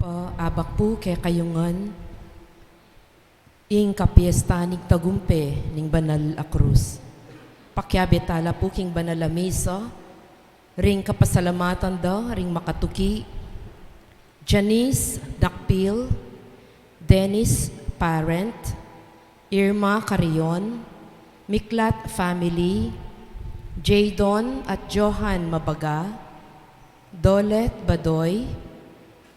Po, abak po kay kayungan, ing kapiesta ning tagumpe ning banal a krus. Pakyabetala po king banal a mesa, ring kapasalamatan da, ring makatuki, Janice Dakpil, Dennis Parent, Irma Carion, Miklat Family, Jadon at Johan Mabaga, Dolet Badoy,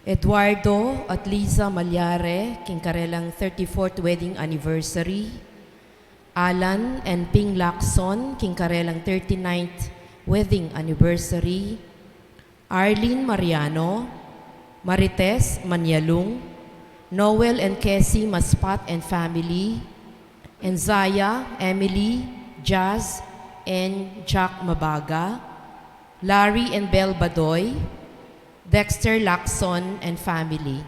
Eduardo at Liza Malyare, king karelang 34th wedding anniversary, Alan and Ping Lacson, king karelang 39th wedding anniversary, Arlene Mariano, Marites Manyalung, Noel and Cassie Maspat and family, and Zaya, Emily, Jazz, and Jack Mabaga, Larry and Belle Badoy, Dexter Lacson and family.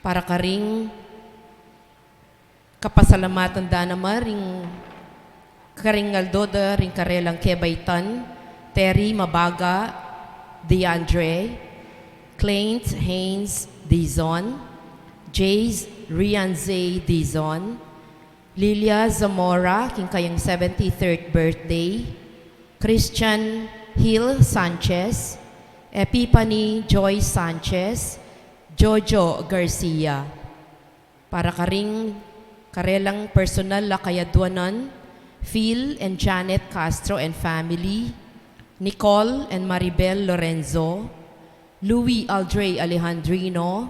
Para karing kapasalamatan da naman ring karingaldoda ring karelang Kebaytan, Terry Mabaga, DeAndre, Clint Haynes Dizon, Jays Rianze Dizon, Lilia Zamora, king kayang 73rd birthday, Christian Hill Sanchez, Epiphany Joy Sanchez, Jojo Garcia. Para karing karelang personal la kayadwanan, Phil and Janet Castro and family, Nicole and Maribel Lorenzo, Louis Aldre Alejandrino,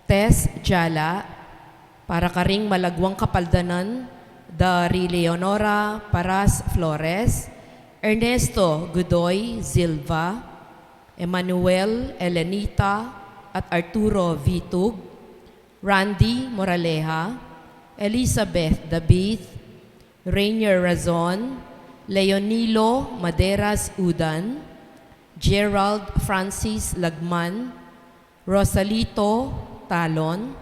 Tess Jala. Para karing malagwang kapaldanan, Dari Leonora Paras Flores, Ernesto Godoy Silva, Emmanuel Elenita at Arturo Vitug, Randy Moraleja, Elizabeth David, Rainier Razon, Leonilo Maderas Udan, Gerald Francis Lagman, Rosalito Talon,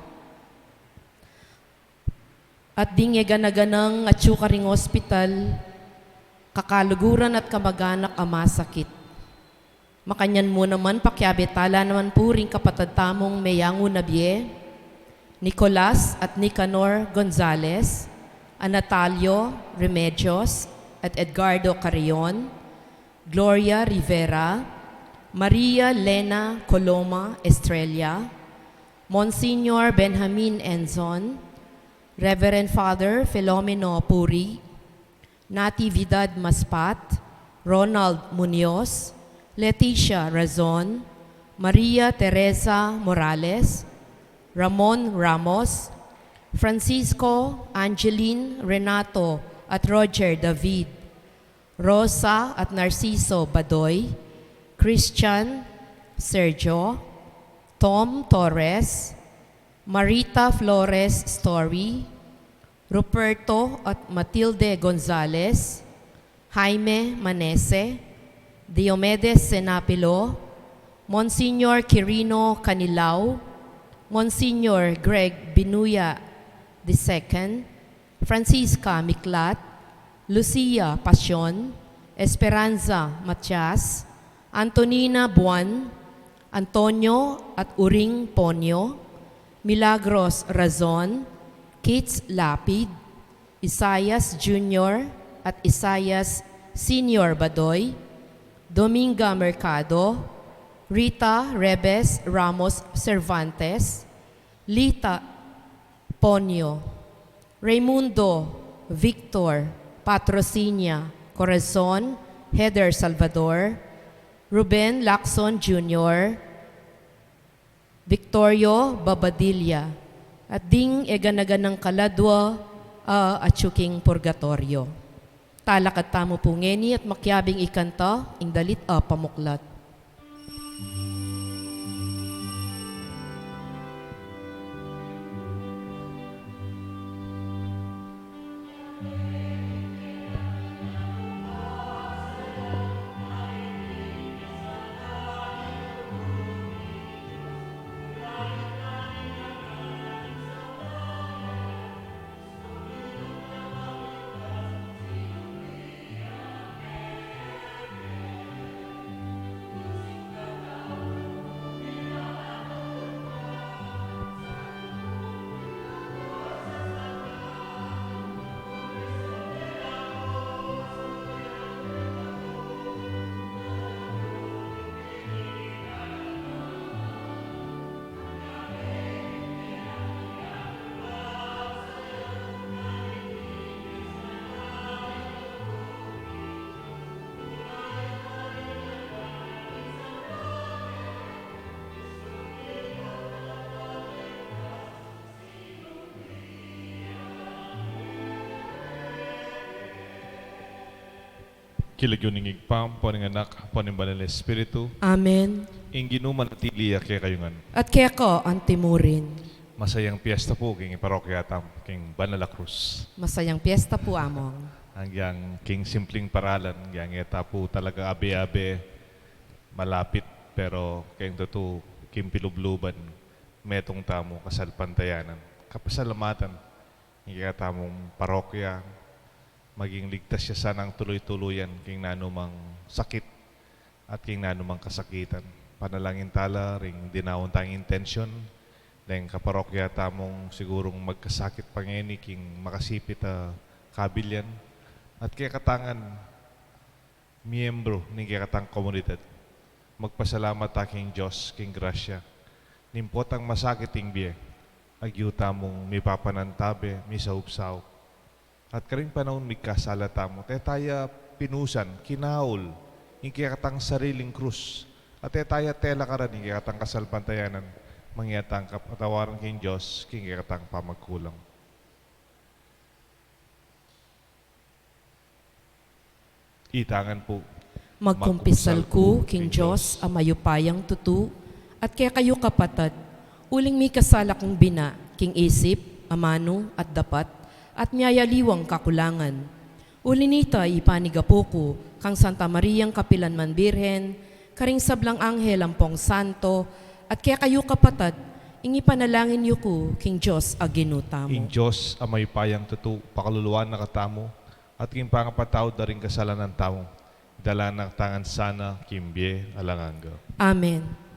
at dingegan-ganang at Chukaring Hospital, kakaluguran at kamag-anak amasakit. Makanyan mo naman, pakyabetala naman po ring kapatadtamong Meyango Nabie, Nicolas at Nicanor Gonzales, Anatalio Remedios at Edgardo Carrion, Gloria Rivera, Maria Lena Coloma Estrella, Monsignor Benjamin Enzon, Reverend Father Filomeno Puri, Natividad Maspat, Ronald Munoz, Leticia Razon, Maria Teresa Morales, Ramon Ramos, Francisco Angeline Renato at Roger David, Rosa at Narciso Badoy, Christian Sergio, Tom Torres, Marita Flores Story, Ruperto at Matilde Gonzales, Jaime Manese, Diomedes Senapilo, Monsignor Quirino Canilao, Monsignor Greg Binuya II, Francisca Miklat, Lucia Pasion, Esperanza Matias, Antonina Buan, Antonio at Uring Ponyo, Milagros Razon, Kits Lapid, Isayas Jr. at Isayas Senior Badoy, Dominga Mercado, Rita Rebes Ramos Cervantes, Lita Ponyo, Raimundo Victor Patrocinia Corazon, Heather Salvador, Ruben Lacson Jr., Victorio Babadilla, at ding eganaganang kaladwa at Chuking Purgatorio. Talakat tamo po ngeni at makyabing ikanta, ing dalit pamuklat. kilagyoning igpam, poning anak, poning banal na espiritu, Amen. ingginuman at iliya kaya kayungan. At kaya ko ang timurin. Masayang piyesta po, king iparokya tam, king Banala Cruz. Masayang piyesta po among. Hanggang king simpleng paralan, hanggang eta po talaga abe-abe, malapit, pero king tutu, king pilubluban, metong tamo, kasalpantayanan, kapasalamatan, hingga tamong parokya, maging ligtas siya sanang tuloy-tuluyan king nanumang sakit at king nanumang kasakitan. Panalangin tala, ring dinawon tayong intensyon, dahil kaparokya tamong sigurong magkasakit pangeni king makasipit kabilyan at kaya katangan miyembro ng kaya katang komunidad. Magpasalamat aking Diyos, king grasya. Nimpot ang masakit ing biye, agyuta mong may papanantabe, may saupsaw. At karing panahon may kasalata mo, taya pinusan, kinaul, yung kaya katang sariling krus. At taya tela karan, yung kaya katang kasalpantayanan, mangyatang kapatawaran king Diyos, king kaya katang pamagkulang. Itangan po. Magkumpisal ko, King Diyos, ang mayupayang tutu, at kaya kayo kapatad, uling mi kasala kong bina, king isip, amano, at dapat, at miyayaliwang kakulangan. Uli nita ipanigapo ko, kang Santa Mariang Kapilanman Birhen, karing sablang anghel ang pong santo, at kaya kayo kapatad, ingi panalangin niyo ko, King Diyos, aginutamo. Ing Diyos, amay payang tutu, pakaluluan na katamo, at king pangapatawad na rin kasalan ng tao. Dala ng tangan sana, kimbye, alanganga. Amen.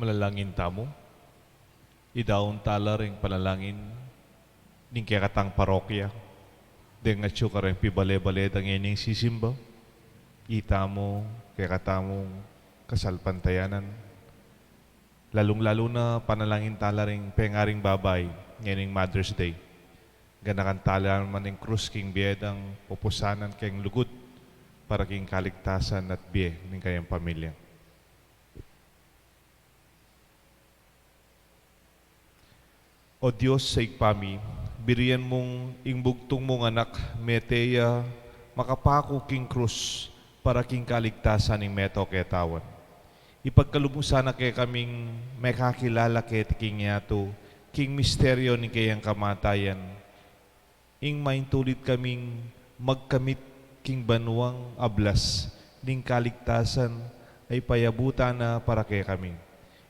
malalangin tamo. Idaon tala ring panalangin ning kakatang parokya. Dengan atyo ka rin pibale-bale ang ining sisimba. Ita mo, kakatamong kasalpantayanan. Lalong-lalo na panalangin tala ring pengaring babay ngayon Mother's Day. Ganakan tala naman ng krus king biyedang pupusanan kayong lugod para king kaligtasan at biye ng kayang pamilya. O Diyos sa ikpami, biriyan mong ingbugtong mong anak, meteya, makapako king krus para king kaligtasan ng meto ketawan. Ipagkalubong kay kaming may kakilala kay king yato, king misteryo ni kayang kamatayan. Ing maintulit kaming magkamit king banwang ablas, ning kaligtasan ay payabutan na para kay kami.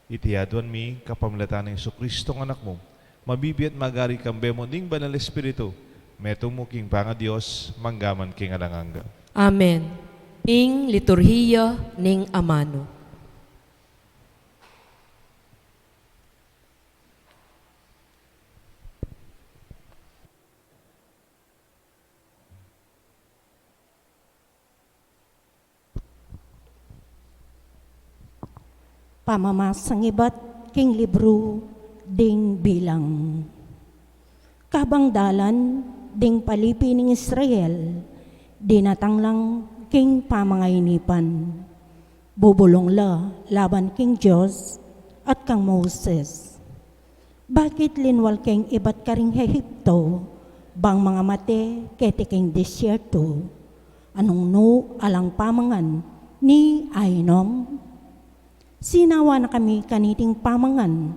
Itiyadwan mi kapamlatan ng Jesucristo ng anak mo, mabibiyat magari kambe mo ning banal espiritu, meto mo king panga Diyos, manggaman king alanganga. Amen. Ing liturhiya ning amano. Pamamasang iba't king libro ding bilang. Kabangdalan ding palipi ng Israel, dinatanglang king pamangainipan. Bubulong la laban king Diyos at kang Moses. Bakit linwal king iba't karing Ehipto, bang mga mate keti king disyerto, anong no alang pamangan ni Ainom? Sinawa na kami kaniting pamangan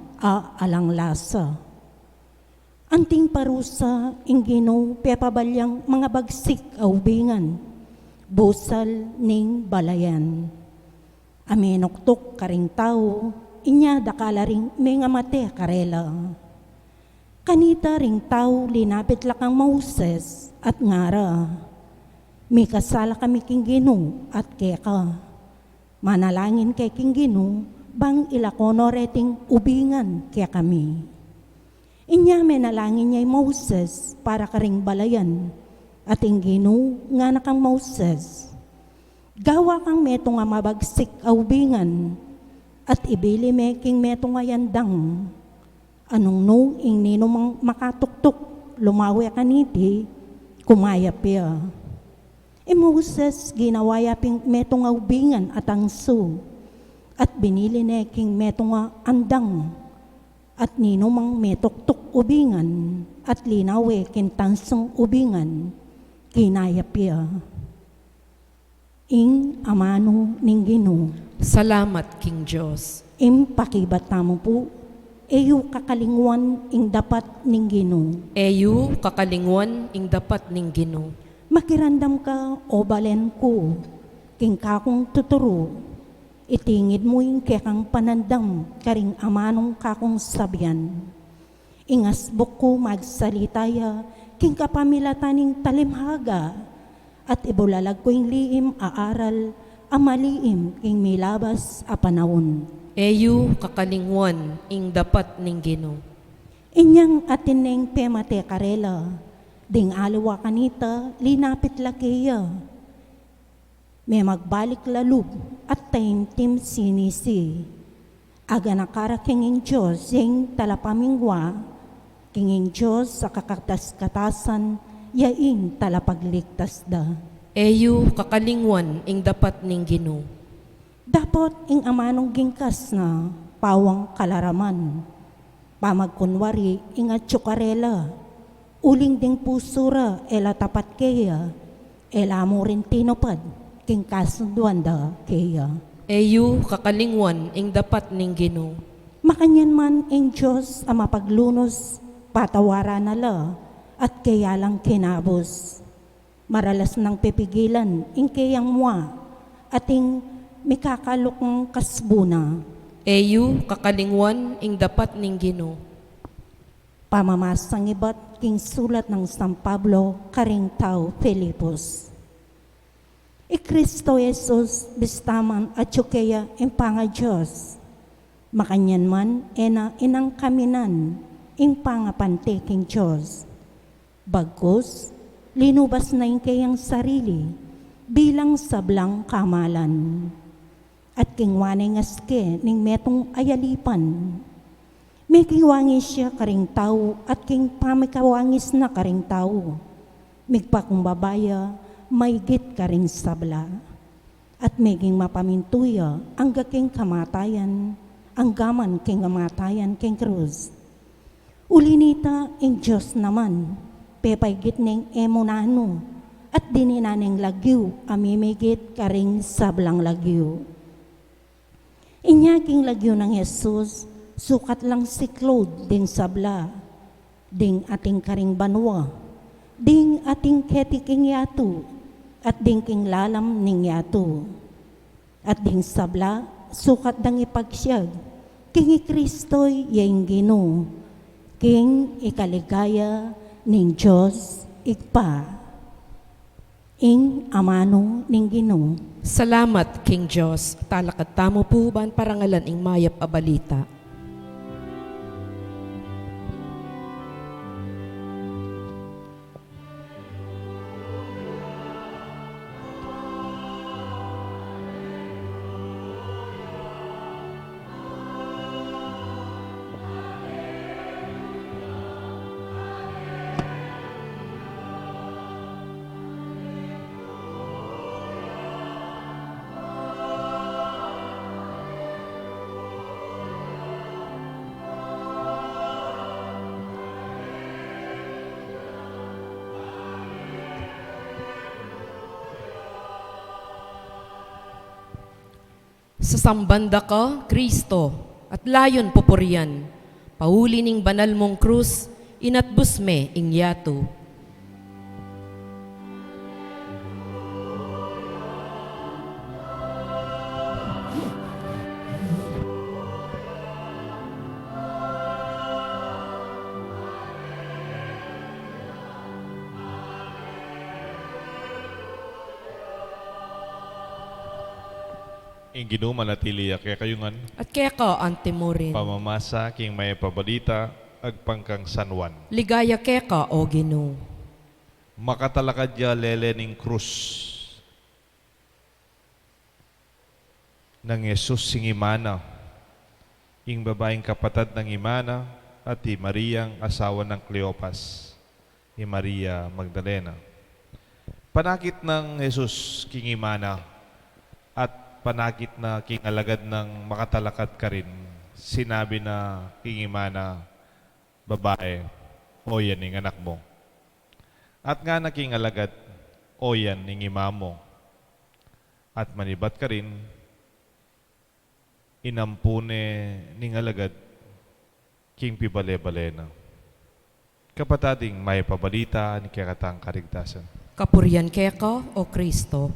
alang lasa. Anting parusa inggino pepabalyang mga bagsik aubingan, busal ning balayan. Aminoktok karing tao, inya dakala ring mga mate karela. Kanita ring tao linapit lakang Moses at ngara. May kasala kami king Gino at keka. Manalangin kay king Gino, bang ilakono reting ubingan kaya kami. Inya menalangin niya'y Moses para karing balayan, at ing Gino nga na kang Moses. Gawa kang meto nga mabagsik ubingan, at ibili me king meto nga yandang. Anong no ing nino makatuktok, lumawi kaniti, kumayap ya. Moses ginawaya ping metong ubingan at angso, at binili ne king metong andang, at ninumang metoktok ubingan, at linawe kintansong ubingan, kinayapya. Ing amano ning Gino. Salamat, King Diyos. Impakibat mo po, eyo kakalingwan ing dapat ning Gino. Eyu kakalingwan ing dapat ning Gino. Makirandam ka o balen ko, king kakong tuturo, itingid mo yung kekang panandam, karing amanong kakong sabyan. Ingasbok ko magsalitaya, king kapamilataning talimhaga, at ibulalag ko yung liim aaral, amaliim king milabas a panahon. Eyu kakalingwan ing dapat ning Gino. Inyang atineng pemate karela, ding aliwa kanita, linapit lakiya. May magbalik lalub at taimtim sinisi. Aga nakara kinging Diyos, yung talapamingwa, kinging Diyos sa kakatas-katasan, yaing talapagligtas da. Eyu kakalingwan ing dapat ning Gino. Dapat ing amanong gingkas na pawang kalaraman. Pamagkunwari ing atsukarela, uling ding pusura ela tapat kaya, ela mo rin tinupad, king kasunduan da kaya. Eyu kakalingwan ing dapat ning Gino. Makanyan man ing Diyos ang mapaglunos, patawara na la, at kaya lang kinabos. Maralas ng pipigilan, ing kayang mua, at ing mikakalukong kasbuna. Eyu kakalingwan ing dapat ning Gino. Pamamasang iba't king sulat ng San Pablo, karing tao Filipos. Kristo Jesus bistaman at yukaya impanga Diyos. Makanyan man, inang kaminan, ing pangapante king Diyos. Bagkus, linubas na ing kayang sarili, bilang sablang kamalan. At kingwanay ngaske ning metong ayalipan. May kiwangis siya karing tao at king pamikawangis na karing tao. Migpakumbabaya, may git karing sabla. At meging mapamintuya ang gaking kamatayan, ang gaman king kamatayan king krus. Ulinita ing Diyos naman, pepaygit ning emonano, at dininaneng lagyo, amimigit karing sablang lagyo. Inyaking lagyo ng Jesus, sukat lang siklod ding sabla, ding ating karing banwa, ding ating ketiking yato, at ding king lalam ning yato. At ding sabla, sukat dang ipagsyag, king Kristo'y yaing Ginoo, king ikaligaya ning Diyos igpa. Ing amano ning Ginoo. Salamat, King Diyos. Talakat tamo po ban parangalan ing mayap a balita. Sa sambanda ka, Kristo, at layon pupurian, pauli ning banal mong krus, inatbus me ing yato. Ing Ginoo manatili kaya kayungan At kaya ka, ante mo rin. pamamasa king may pabalita agpangkang San Juan. Ligaya kaya ka, o Ginoo. Makatalakad ya lele ning krus ng Jesus sing Imana, ing babaeng kapatad ng Imana at ti Mariang asawa ng Cleopas, ni Maria Magdalena. Panakit ng Jesus king Imana at panakit na king alagad ng makatalakad ka rin, sinabi na king Imana, babae, o yan ing anak mo. At nga na king alagad, o yan ing ima mo. At manibat ka rin, inampune ning alagad, king pibale-bale na. Kapatading may pabalita ni kakatang karigtasan. Kapurian kaya ka, o Kristo.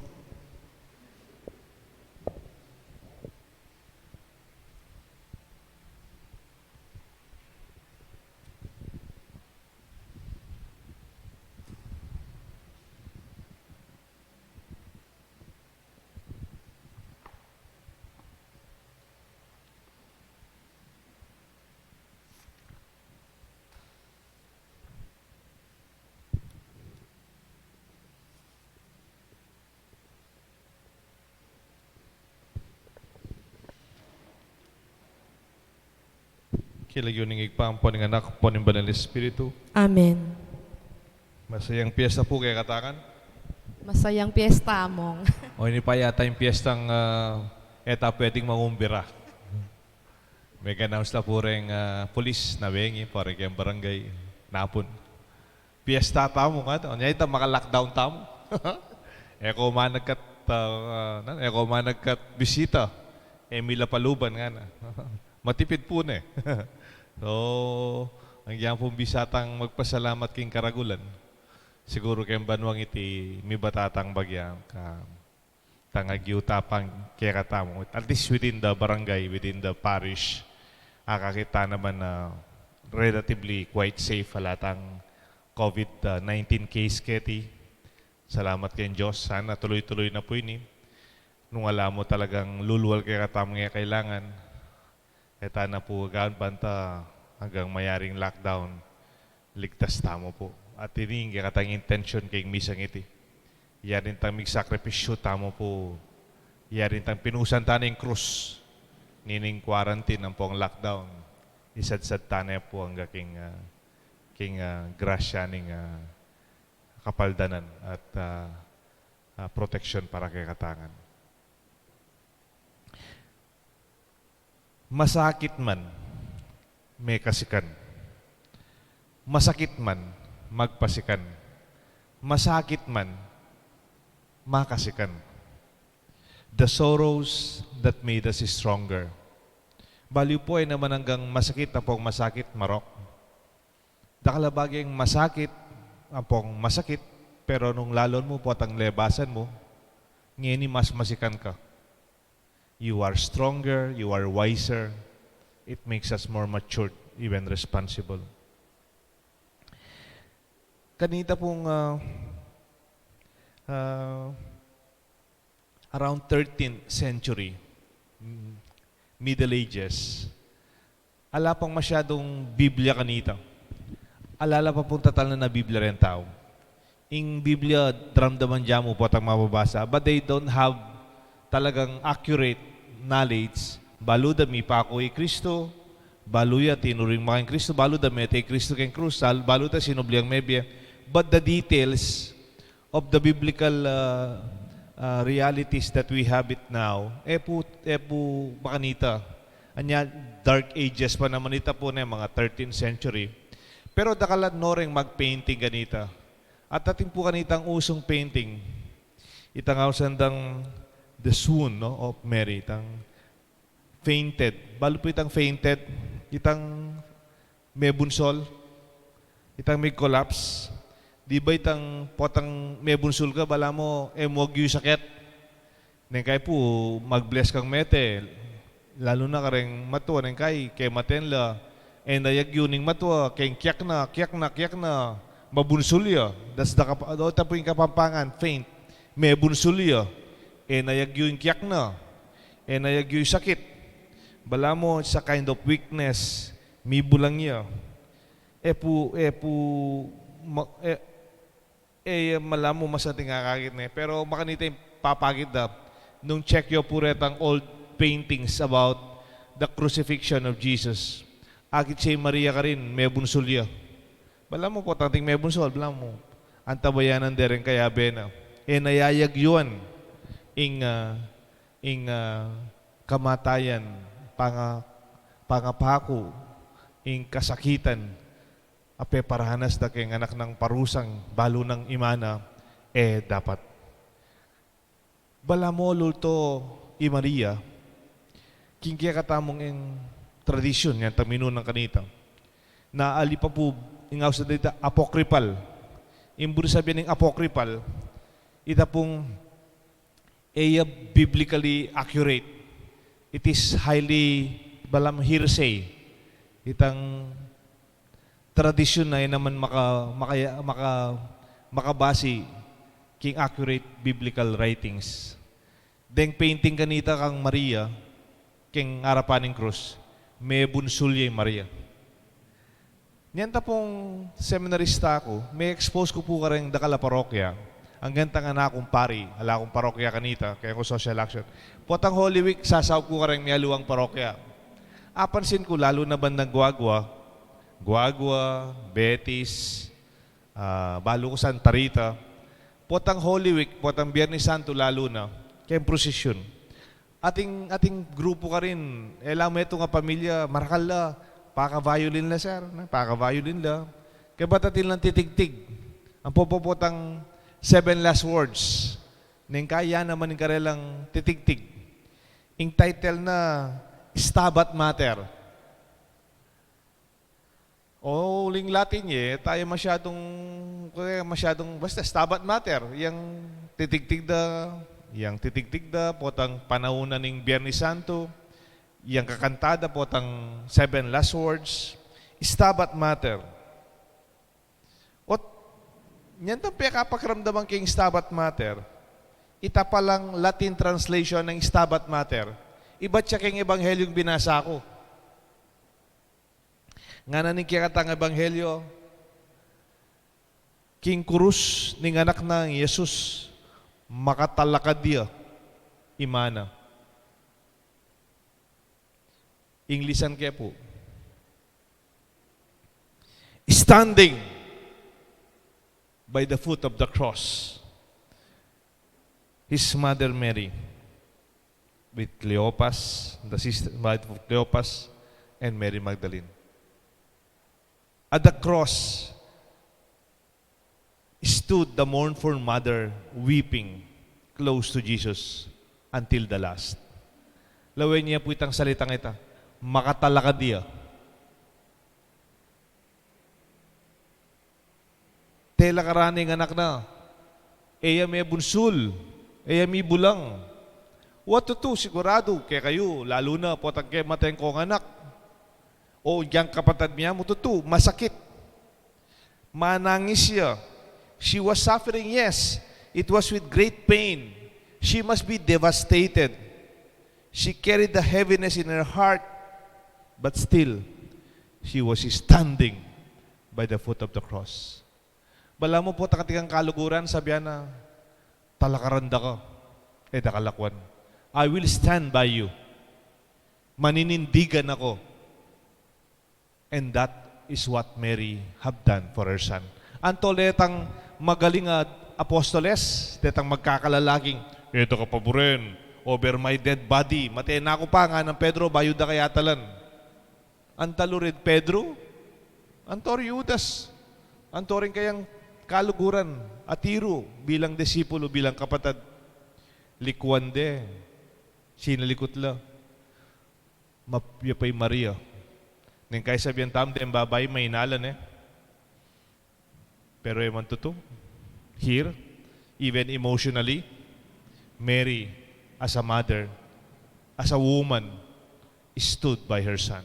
Kilagyo ning igpampo ng anak po ng Banal Espiritu. Amen. Masayang piyesta po kay katangan. Masayang piyesta mong. O hindi pa yata yung piyestang eta pwedeng mangumbira. May ganaws na po rin polis na bengi, parang kayang barangay, napon. Piyesta tamo nga ito. Anya ito, maka-lockdown tamo. Eko managkat bisita. Emila Paluban nga na. Matipid po na eh. So, ang iyang pong bisatang magpasalamat king Karagulan. Siguro kayong banwang iti may batatang bagya ka tangagyo tapang kaya katamo. At least within the barangay, within the parish, kakita naman na relatively quite safe halatang COVID-19 case keti. Salamat kayong Diyos. Sana tuloy-tuloy na po ini. Nung alam mo talagang luluwal kaya katamo nga kailangan, Eta na po gaan banta hanggang mayaring lockdown, ligtas tamo po. At ini katang intention kay misang iti. Yarin tang migsakripisyo tamo po. Yarin tang pinusan taning krus. Nining quarantine ang pong lockdown. Isad-sad tanay po ang king grasya ning kapaldanan at protection para kay katangan. Masakit man, may kasikan. Masakit man, magpasikan. Masakit man, makasikan. The sorrows that made us stronger. Baliw po ay naman hanggang masakit na pong masakit, marok. Dakalabaging masakit, ang pong masakit, pero nung lalon mo po at ang lebasan mo, ngayon mas masikan ka. You are stronger, you are wiser. It makes us more matured, even responsible. Kanita pong around 13th century, Middle Ages, ala pang masyadong Biblia kanita. Alala pa pong tatal na Biblia rin tao. Ing Biblia, dramdaman dyan mo po at ang mababasa, but they don't have talagang accurate knowledge. Baluda mi pa ako Kristo, baluya tinuring making Kristo, baluda mete Kristo keng krusal, baluda sinubliang mebye. But the details of the biblical realities that we have it now, epo makanita. Anya, Dark Ages pa naman ita po na mga 13th century. Pero dakalan no rin mag-painting ganita. At ating po kanitang usong painting, itang ausandang the swoon no, of Mary, itang fainted. Balo po itang fainted, itang may bunsol, itang may collapse. Di ba itang potang may bunsol ka, bala mo, wag yung sakit. Neng kay po, mag-bless kang mete. Lalo na kareng matuwa, neng kay matenla. Nayag yun ning matuwa, kay kiyak na, mabunsulya. Das da po yung kapampangan, faint. May bunsulya. Nayag yun kiyak na. Nayag yun sakit. Bala mo sa kind of weakness, may bulang niya. Malamo masating kakakit na. Pero makanita yung papagit na, nung check yo po retang old paintings about the crucifixion of Jesus. Agit siya Maria ka rin, may bunsulya. Bala mo po, tanting may bunsol, bala mo. Ang tabayanan din kaya bena. Nayayag yun ing kamatayan, pangapako, ing kasakitan, ape parahanas da kay anak ng parusang balo ng imana, dapat. Bala mo lulto i Maria, kingkaya katamong ing tradisyon, yan tamino ng kanita, na ali pa po, ingaw sa dita, apocryphal. Imburi sabihin ng apocryphal, ita pong biblically accurate. It is highly hearsay. Itang tradisyon na yun naman makabasi king accurate biblical writings. Deng painting kanita kang Maria, king arapaning krus, may bunsulya yung Maria. Niyan ta pong seminarista ako, may expose ko po ka rin dakala parokya. Ang gantang anak kong pari, ala akong parokya kanita, kaya ko social action. Potang Holy Week, sasaw ko ka rin mialuang parokya. Apansin ko, lalo na bandang Guagua, Betis, balo ko Santa Rita. Potang Holy Week, potang Biyernes Santo lalo na, kaya prosesyon. Ating grupo ka rin, alam mo ito nga pamilya, marakal la, paka-violin la sir, paka-violin la. Kaya batatil ng titig-tig. Ang popopotang 7 last words. Neng kaya naman ng karelang titig-tig. Ing title na Stabat Mater. O ling Latin tayo masyadong basta Stabat Mater. Yang titig-tig da, potang panahon ng Biyernes Santo. Yang kakantada potang 7 last words. Stabat Mater. Yan itong pekapakramdaman kayong Stabat Mater. Ita palang Latin translation ng Stabat Mater. Iba't siya kayong ebanghelyong binasa ko. Nga na ning kikatang ebanghelyo, king kurus ning anak ng Jesus, makatalakad dia, imana. Inglesan kaya po. Standing by the foot of the cross, his mother Mary, with Cleopas, the sister wife of Cleopas, and Mary Magdalene. At the cross stood the mournful mother weeping close to Jesus until the last. Laway niya po itang salitang ita, makatalakad dia. Tela karaning anak na, eya may bunsul, eya may bulang. What to do? Sigurado, kaya kayo, lalo na po kay mateng kong anak. O yang kapatid niya mo tutu, masakit. Manangis siya. She was suffering, yes. It was with great pain. She must be devastated. She carried the heaviness in her heart, but still, she was standing by the foot of the cross. Bala mo po takatikang kaluguran, sabihan na, talakaranda ka, dakalakwan. I will stand by you. Maninindigan ako. And that is what Mary have done for her son. Anto letang magaling apostoles, letang magkakalalaging, ito ka paborin, over my dead body. Matayin na ako pa nga ng Pedro, bayod na kaya talan. Antalurid Pedro, antor Judas, antorin kayang kaluguran, atiro, bilang disipulo, bilang kapatid. Likuan de, sinalikot la, mapyapay Maria. Nang kaya sabihan tam, den babay, may inalan Pero eman to, here, even emotionally, Mary, as a mother, as a woman, stood by her son.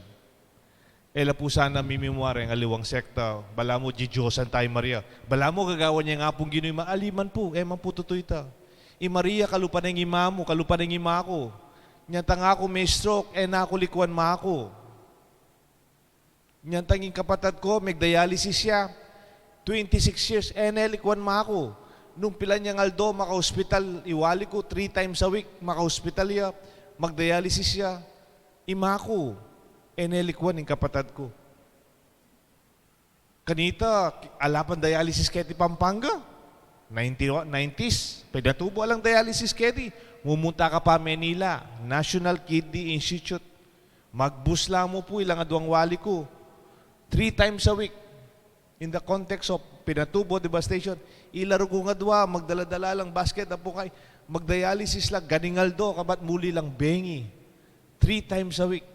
Ela po sana mimimwari ang aliwang sekta, bala mo Diyosan tayo Maria, bala mo gagawa niya nga pong gino'y maaliman po, eman po tutoy ta. Maria, kalupan ng ima mo, kalupan ng ima ko. Nyantang ako may stroke, na ako likuan ma ako. Nyantang yung kapatid ko, may dialysis siya, 26 years, nalikuan ma ako. Nung pila niyang Aldo, maka-hospital, iwali ko, 3 times a week, maka-hospital ya, mag-dialysis siya, ima ko. Nalikuan yung kapatid ko. Kanita, alapan dialysis kaya ti Pampanga. 90s, pedatubo alang dialysis kaya mumunta ka pa Manila, National Kidney Institute. Magbus lang mo po ilang aduang wali ko. 3 times a week. In the context of pinatubo, devastation, ilaro ko nga dua, magdala-dala lang basket na po kay, magdialysis lang, ganingaldo, kabat muli lang bengi. 3 times a week.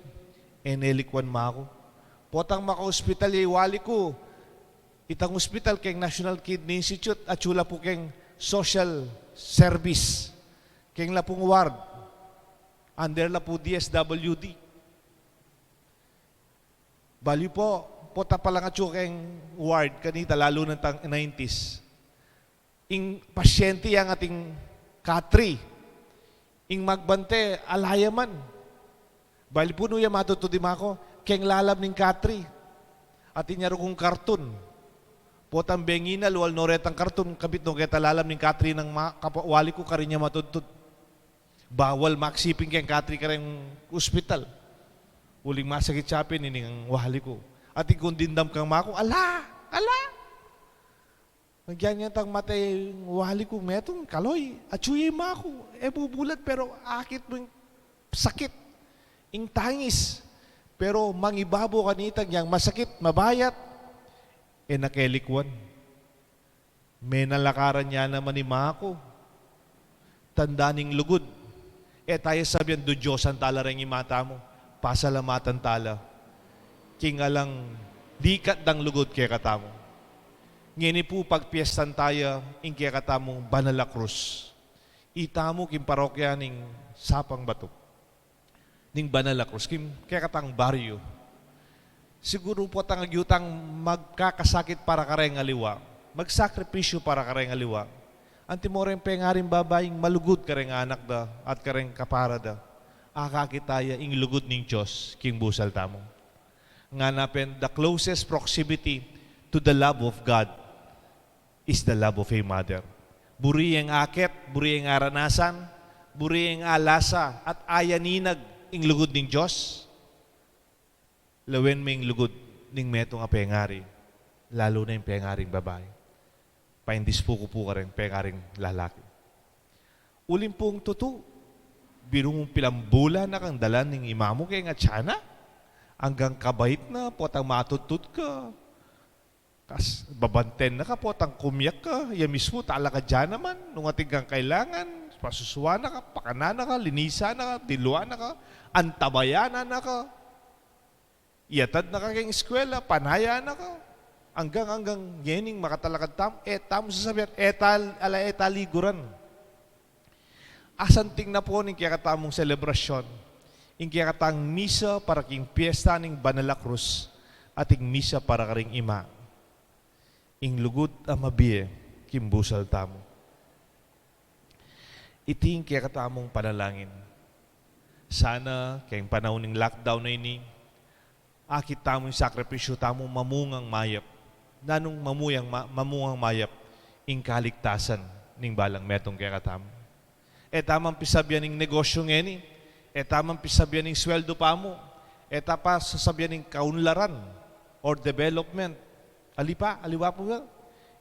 Enelikwan ma ako. Potang maka-hospital wali ko. Itang hospital keng National Kidney Institute at chula po keng social service. Keng la pong ward. Under la po DSWD. Bali po, pota pa lang at keng ward kanita lalo ng 90s. Ing pasyente yang ating katri. Ing magbante, alayaman. Bali po nuya matutudima ko, keng lalab ning katri. At inyaro kong karton. Potang bengina, luwal noretang karton, kabit no kaya talalam ning katri ng kapawali ko karinya matutud. Bawal maksiping keng katri ka rin ospital. Uling masakit siapin ining wali ko. At kung dindam kang mako, ala! Nagyan niya tang matay wali ko, metong kaloy, at suye mako. Bubulat pero akit mo yung sakit. Ing tangis. Pero mangibabo kanitang yang masakit, mabayat. Nakelikwan. May nalakaran niya naman ni Mako. Tandaning lugod. Tayo sabihan, do Diyosan tala rin imata mo. Pasalamatan tala. Kingalang dikat dang lugod kaya katamo. Ngini po pagpiestan tayo, ing kaya katamo, Banala Cruz. Itamo kim parokya ning Sapang Bato. Ning Banala Cruz. Kim kaya katang baryo. Siguro po tang agyutang magkakasakit para kareng aliwa. Magsakripisyo para kareng aliwa. Antimoreng pengaring babaeng malugod kareng anak da at kareng kapara da. Akakitaya ing lugod ning Diyos king busal tamo. nga napen the closest proximity to the love of God is the love of a mother. Buri ang akit, buri ang aranasan, buri ang alasa at ayaninag ing lugod ning Diyos. Lawen may lugod ning metong a pengari, lalo na yung pengaring babae. Paindis po ko ka rin pengaring lalaki. Ulim pong tutu, birong pilambula na kang dalan ning imamo kay nga tiyana, hanggang kabait na potang matutut ka. Kas babanten na ka potang kumyak ka, ya mismo tala ka dyan naman, nung ating kang kailangan, pasusuwa na ka, pakanana ka, linisa na ka, diluan na ka, antabayana na ka, iatad na ka kayong eskwela, panaya na ka, hanggang yening makatalakad tam sasabihan, etaliguran. Asanting na po ning kaya katamong selebrasyon, ing kaya katang misa para king piyesta ning Banala Cruz, at ing misa para karing ima. Ing lugod amabiye, kimbusal tamo. Iting kaya katamong panalangin. Sana, kayong panahon ng lockdown na ini, akit tamo yung sakripisyo tamo mamungang mayap. Nanong mamungang mayap, ing kaligtasan ning balang metong kaya katamo. Tamang pisabyan ng negosyo ngeni, tamang pisabyan ng sweldo pa mo, pa sasabyan ng kaunlaran or development. Aliwa po nga.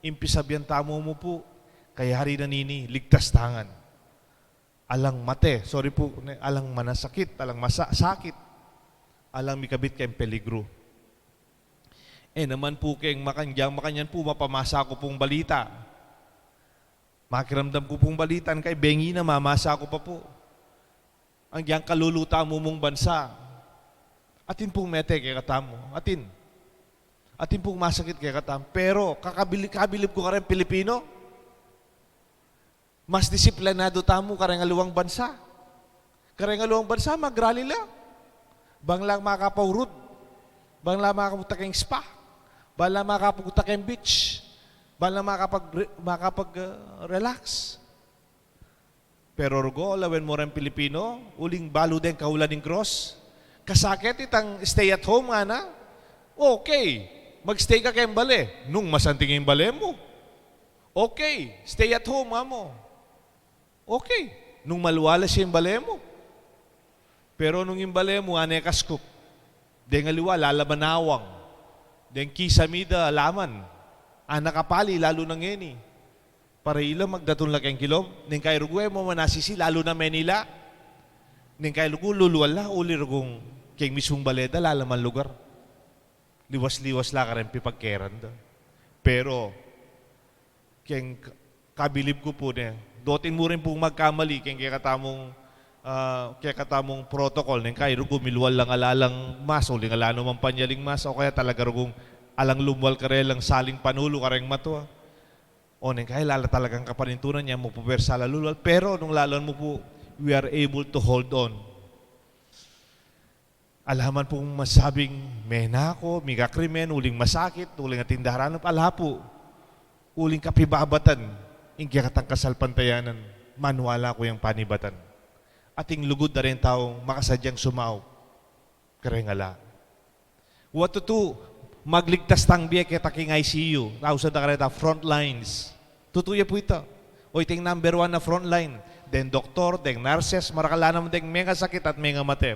Impisabyan tamo mo po, kaya hari na nini, ligtas tangan. Alang mate, alang manasakit, alang masakit, alang mikabit kayong peligro. Naman po kayong makanyan po, mapamasa ko pong balita. Makiramdam ko pong balitan kay bengi na mamasa ko pa po. Ang diyang kaluluta mo mong bansa. Atin pong mete kay katamo. Atin pong masakit kay katamo. Pero kabilib ko ka rin Pilipino. Mas disiplinado tamo ka rin aluwang bansa. Ka rin aluwang bansa, magrali lang. Banglang makapawrud. Banglang makapunta kayong spa. Banglang makapunta kayong beach. Bala makapag-relax. Pero rugo, lawen mo rin Pilipino, uling balo din kaulan ng cross. Kasakit itang stay at home nga na. Okay, magstay ka kayong bale. Nung masanting yung bale mo. Okay, stay at home nga mo. Okay, nung maluwalas yung bale mo. Pero nung yung bale mo, anekaskop. Den aliwa, lalabanawang. Den kisamida, laman. Nakapali, lalo na ngeni. Para ila magdatun lang ang kilom. Ning kay rugwe mo manasisi, lalo na Manila. Ning kay rugu, luluwal na, uli rugong kay mismong baleda, lalaman lugar. Liwas-liwas la ka rin pipagkeran da. Pero, kaya kabilib ko po niya, dotin mo rin pong magkamali, kaya katamong protocol, ning kay rugu, miluwal lang alalang mas, uli nga lano man panyaling mas, o kaya talaga rugong alang lumwal ka rin lang saling panulo ka rin matua. O nang kaya lala talagang kapanintunan niya mo po sa lalulwal. Pero nung lalon mo po, we are able to hold on. Alaman pong masabing mena ko, miga krimen, uling masakit, uling atindaharan, alapo, uling kapibabatan, ingkya katang kasalpantayanan, manuwala ko yung panibatan. Ating lugod na rin taong makasadyang sumaw, karengala. What to do? Magligtas tang biya kaya taking ICU. Nausan na kareta, front lines. Tutuya po ito. O iting number 1 na front line. Den doktor, den nurses, marakala naman den mga sakit at mga mate.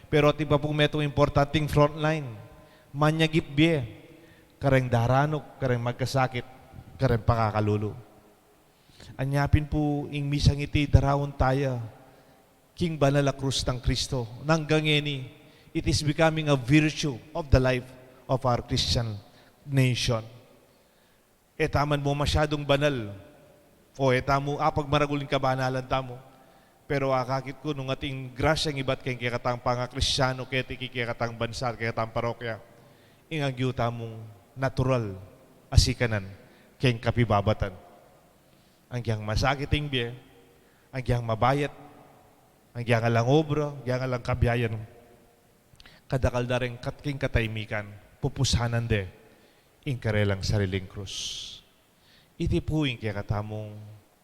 Pero at iba pong metong importanting front line. Manyagip biya. Kareng daranok, kareng magkasakit, kareng pakakalulo. Anyapin po ing misang iti darawon tayo. King Banala Cruz ng Kristo. Nanggangeni, it is becoming a virtue of the life of our Christian nation. Taman mo masyadong banal. Tamo, pag maraguling kabanalan tamo. Pero akakit ko, nung ating grasyang iba't kayong kikatang panga-Kristyano, kaya kikatang bansa, kikatang parokya, ingagyo tamong natural asikanan, kayong kapibabatan. Ang kiyang masakiting biye, ang kiyang mabayat, ang kiyang alang obra, ang kiyang alang kabiyayan, kadakal na rin king kataymikan, pupusanan de, ingkarelang sariling krus. Iti po yung kaya katamong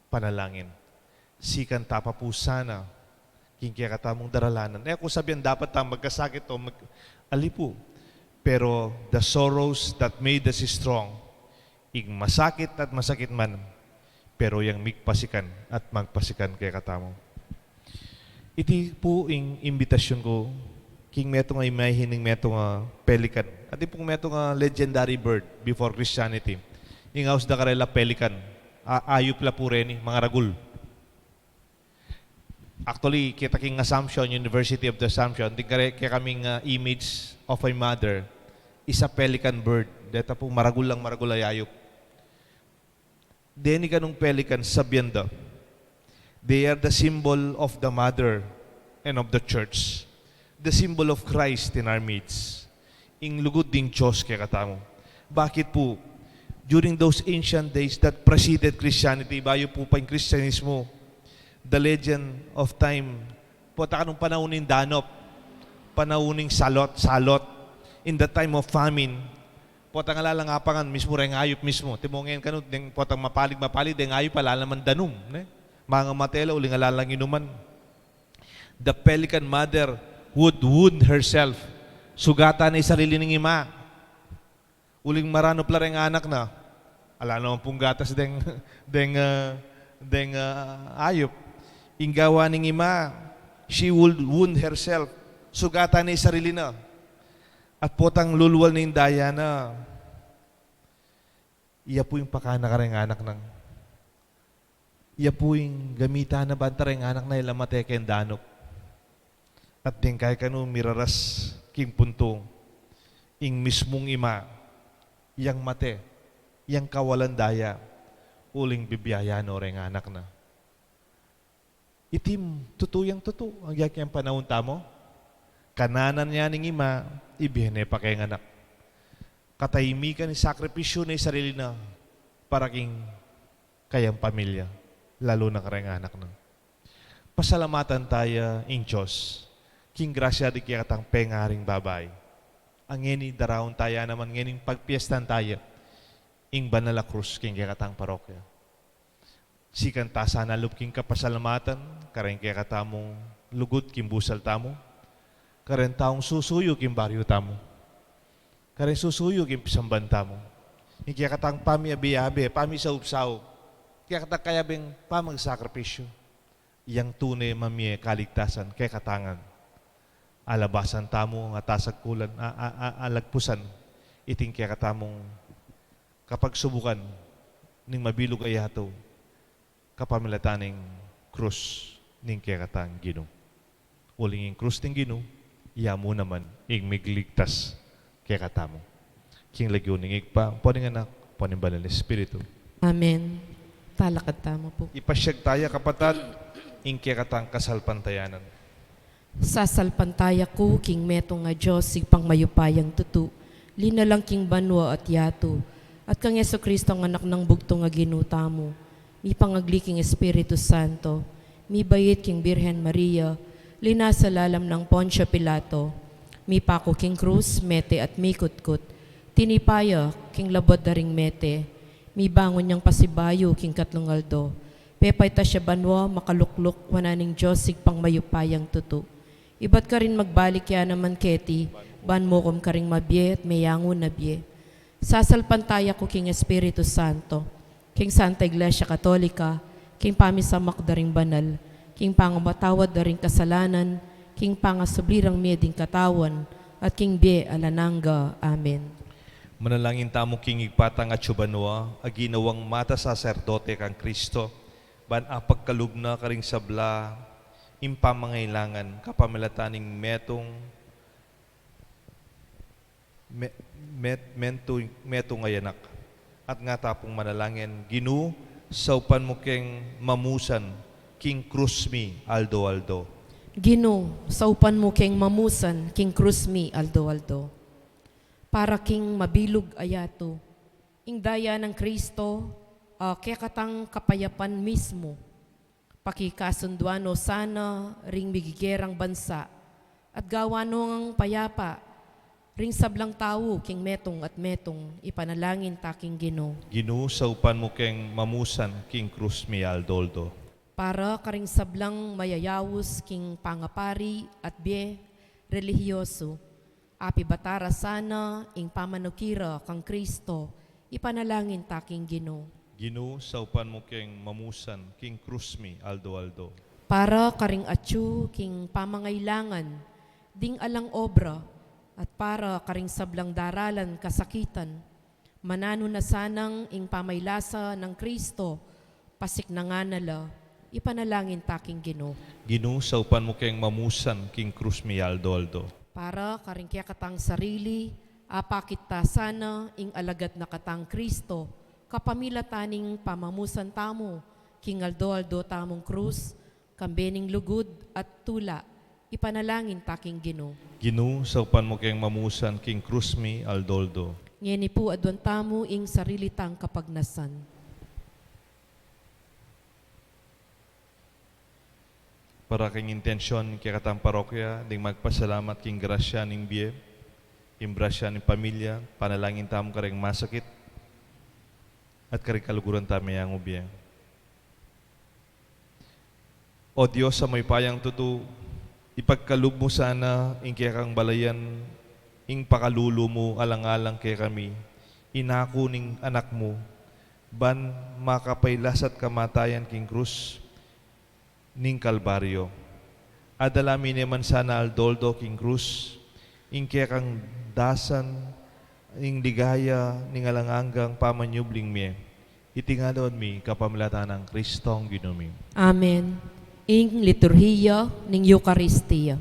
panalangin. Sikan tapa po sana, king kaya katamong daralanan. Kung sabihan dapat tayong magkasakit o alipo, Pero the sorrows that made us strong, ing masakit at masakit man, pero yang migpasikan at magpasikan kay katamo. Iti po ing imbitasyon ko, king meto nga imahin ng meto nga pelican. At ipong meto nga legendary bird before Christianity. Ing house da karela pelican. Ayop la po rin, mga ragul. Actually, kita king Assumption, University of the Assumption, di kaya kaming image of a mother, isa pelican bird. Deta po maragul lang maragul ay ayop. Deni kanong pelican sabyenda. They are the symbol of the mother and of the church. The symbol of Christ in our midst. Ing lugod ding Diyos kaya katamo. Bakit po? During those ancient days that preceded Christianity, bayo po pa yung Kristyanismo, the legend of time, po ta kanong panauning danop, panauning salot, in the time of famine, po ta ngalalangapangan, mismo rin ayop mismo, timongin kanong, po ta mapalig, deng ayop pala naman danum, ne? Mga matela, uling alalang inuman. The pelican mother would wound herself, sugatan na sarili ng ima, uling maranop la rin anak na, ala naman pong gatas ayop. Inggawa ng ima, she would wound herself, sugatan na sarili na. At potang lulwal na yung daya na, iya po yung pakana ka rin anak ng, iya po yung gamitan na banta rin anak na ilamate ken danok. At din kaya kanu miraras king punto, ing mismong ima, yang mate, yang kawalan daya, uling bibiyaya no rin anak na. Itim, tutuyang tutu, ang yakyang panahon tamo, kananan niya ng ima, ibihene pa kayong anak. Katahimikan ni sakripisyo na sarili na, para king kayang pamilya, lalo na karang anak na. Pasalamatan tayo in Diyos, king grasya di kaya katang pengaring babay. Ang ngeni daraon tayo naman, ngening pagpiestan tayo, ing banala krus king kaya katang parokya. Sikan ta sana lup king kapasalamatan, karang kaya katamong lugod king busal tamo, karang taong susuyo king baryo tamo, karang susuyo king pisamban tamo, ing kaya katang pami-abi-abi, pami-saub-saub, kaya katang kayabing pamagsakripisyo, yang tunay mamie kaligtasan kaya katangan. Alabasan tamo nga tasag kulan, alagpusan, iting kaya katamong kapag subukan ning mabilog ayato, kapamilataning krus ning kaya katang Ginoo. Uling ing krus ning Ginoo, iya mo naman ing migligtas kaya katamo. King lagyo ning igpa, poning anak, poning banal na Espiritu. Amen. Talakad tamo po. Ipasyag tayo kapatad, ing kaya katang kasalpantayanan. Sasalpantaya ko, king meto nga Diyos, sigpang mayupayang tutu, linalang king banwa at yato, at kang Yeso Kristo ang anak ng bugto nga ginuta mo, mi pangagli king Espiritu Santo, mi bayit king Birhen Maria, linasa lalam ng Poncio Pilato, mi pako king krus, mete at mi kutkut, tinipaya king labot daring mete, mi bangon niyang pasibayo king katlungaldo, pepay ta siya banwa, makalukluk, wananing Diyos, sigpang mayupayang tutu. Iba't ka rin magbalik ya naman keti, ban mo kum ka rin mabye at mayangon na bye. Sasalpantaya ko king Espiritu Santo, king Santa Iglesia Katolika, king pamisamak daring banal, king pangamatawad daring kasalanan, king pangasublirang meding katawan, at king bye alananga. Amen. Manalangin tamo king igpatang at syubanwa, aginawang mata saserdote kang Kristo, ban apagkalugna karing sabla, impamangailangan kapamilataning metong ngayanak. At nga tapong manalangin, Ginoo, saupan mo keng mamusan, king krusmi, aldo. Ginoo, saupan mo king mamusan, king krusmi, aldo. Para king mabilog ayato, ing daya ng Kristo, kaya katang kapayapan mismo, pakikasunduano sana ring migigerang bansa at gawano ang payapa ring sablang tao king metong at metong ipanalangin taking Ginoo. Ginoo, saupan mo keng mamusan, king krusmi, aldo. Para karing sablang mayayawos king pangapari at bie relihiyoso Api batara sana, ing pamanukira kang Kristo, ipanalangin taking Ginoo. Ginoo, sa upan mo keng mamusan, king krus mi, aldo-aldo. Para karing atyu king pamangailangan, ding alang obra, at para karing sablang daralan kasakitan, manano na sanang ing pamaylasa ng Kristo, pasik na nga nala, ipanalangin taking Ginoo. Ginoo, sa upan mo keng mamusan, king krus mi, aldo-aldo. Para karing kaya katang sarili, apakit ta sana ing alagad na katang Kristo, kapamilataning pamamusan tamo, king aldo-aldo tamong krus, kambening lugod at tula, ipanalangin taking Ginoo. Ginoo, sa upan mo keng mamusan, king krus mi, aldo-aldo. Ngeni po adwan tamo ing sarili tang kapagnasan. Para king intensyon kaya katang parokya, ding magpasalamat king grasya ning biye, imbrasya ning pamilya, panalangin tamo karing masakit, at karing kaluguran tamo yang ubiye. O Diyos, sa may payang tutu, ipagkalub mo sana ing kaya kang balayan, ing pakalulo mo alang-alang kaya kami, inako ning anak mo, ban makapailasat kamatayan king krus, ning Kalbaryo. Adalami naman sana aldoldo king krus, ing kaya kang dasan, ing ligaya, ning alanganggang pamanyubling mi. Itingadon mi kapamilatan ng Kristong Ginumi. Amen. Ing liturhiya ning Eucharistia.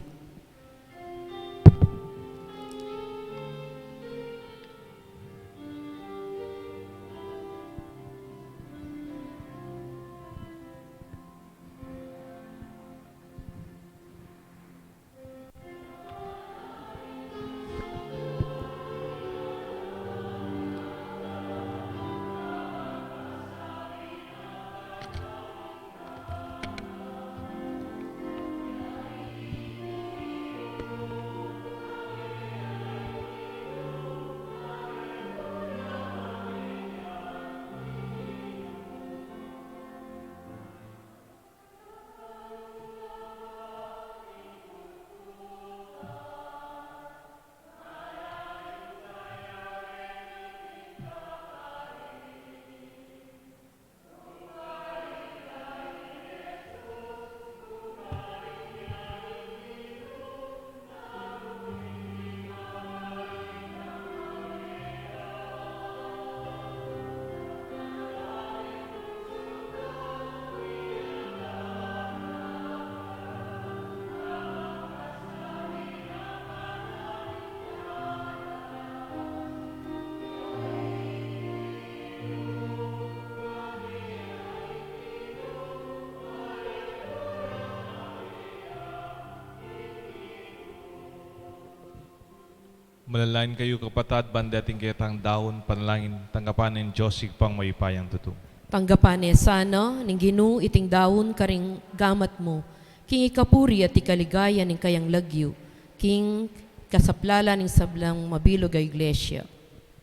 Malalain kayo kapatad, bandating kitang daon, panalangin, tanggapan ng Diyos, pang may payang tutu. Tanggapan sana ning Ginoo iting daon karing gamat mo, king ikapuri at ikaligaya ning kayang lagyo, king kasaplala ning sablang mabilog a iglesia.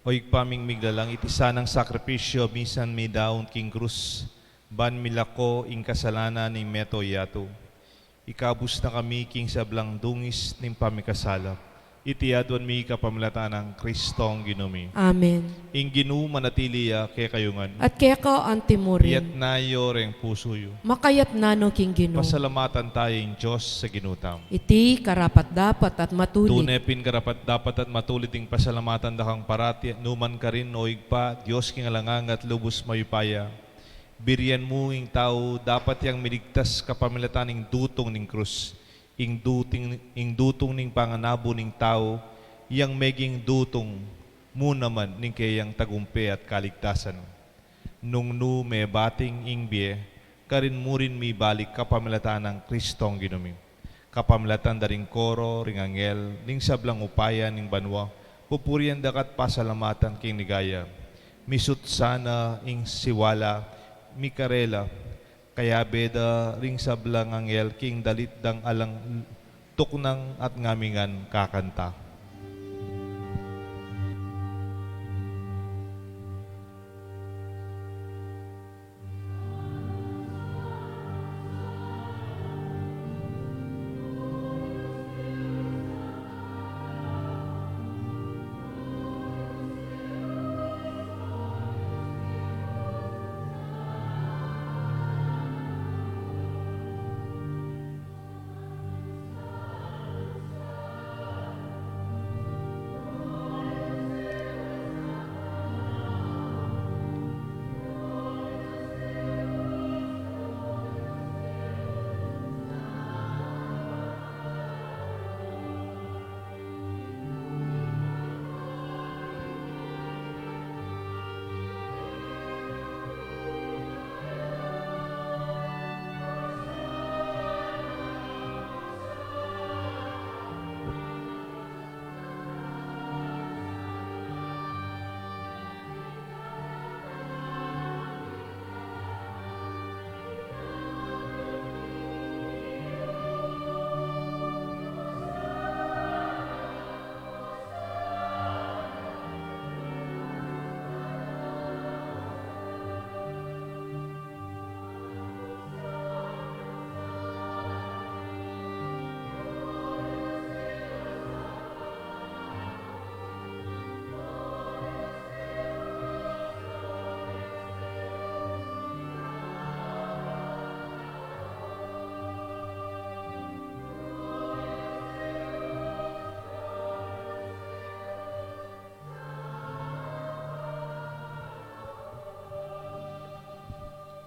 O paming miglalang iti sanang sakripisyo, misan may daon king krus, ban milako ing kasalanan ni meto yato. Ikabus na kami king sablang dungis ning pamikasala. Iti adwan mi kapamilatan ng Kristong Ginumi. Amen. Ing Ginoo manatiliya kay kayungan. At kaya ka Iyat antimurin, nayo reng pusoyo. makayat nano king Ginoo. Pasalamatan tayo ng Diyos sa ginutam. Iti karapat dapat at matulit. Tunepin karapat dapat at matulit ing pasalamatan dakang parati at numan ka rin o igpa, Diyos king alangang at lubos mayupaya. Birian mo ing tao, dapat yang miligtas kapamilatan ing dutong ning krus. Ing dutong ning panganabo ning tao, yang meging dutong mo naman ning kayang tagumpe at kaligtasan. Nung nu me bating ing biye, karin mo rin mi balik kapamilatan ng Kristong Ginumi. Kapamilatan da ring koro, ring angel, ning sablang upaya ning banwa, pupurian dakat pasalamatan king nigaya. Misut sana ing siwala, mikarela, kaya beda ring sablang angel king dalit dang alang tuknang at ngamingan kakanta.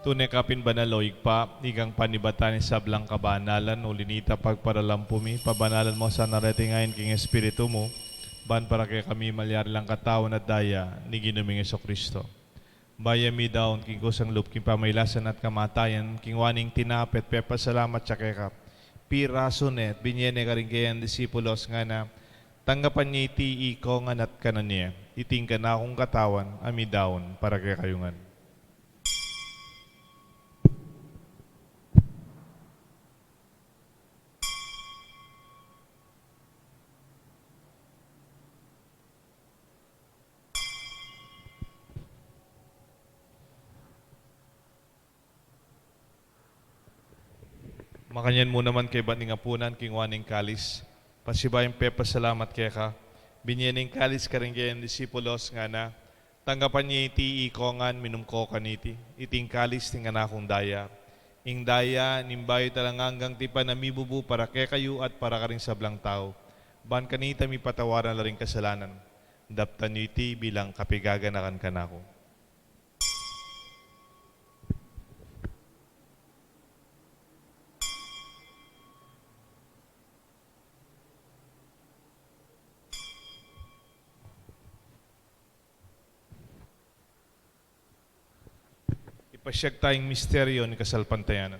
Tunay kapin banaloig pa, igang panibatan sa blang kabanalan, ulinita pagparalampumi, pabanalan mo sa naratingayin king Espiritu mo, ban para kay kami malyari lang katawan at daya, ni Ginuming Kristo. Bayami daon king kusang lup, king pamaylasan at kamatayan, king waning tinapet, pepa salamat sa kekap. Piraso net, binyene ka rin kayan disipulos nga na, tanggapan niya iti iko nga nat kanan niya, iting ka na akong katawan, ami daon para kay kayungan. Makanyan mo naman kay baning apunan, king waning kalis. Pasibayang pepa salamat kay ka. Binyening kalis ka rin kayan disipulos nga na, tanggapan niya iti ikongan minumko kaniti. Iting kalis tingan akong daya. Ing daya, nimbayo talang hanggang tipa na mibubu para kay kayo at para ka rin sa blang tao. Ban kanita mi patawaran la rin kasalanan. Daptan niyo iti bilang kapigaganakan ka na ako. Ipasyag tayong misteryo ni kasalpantayanan.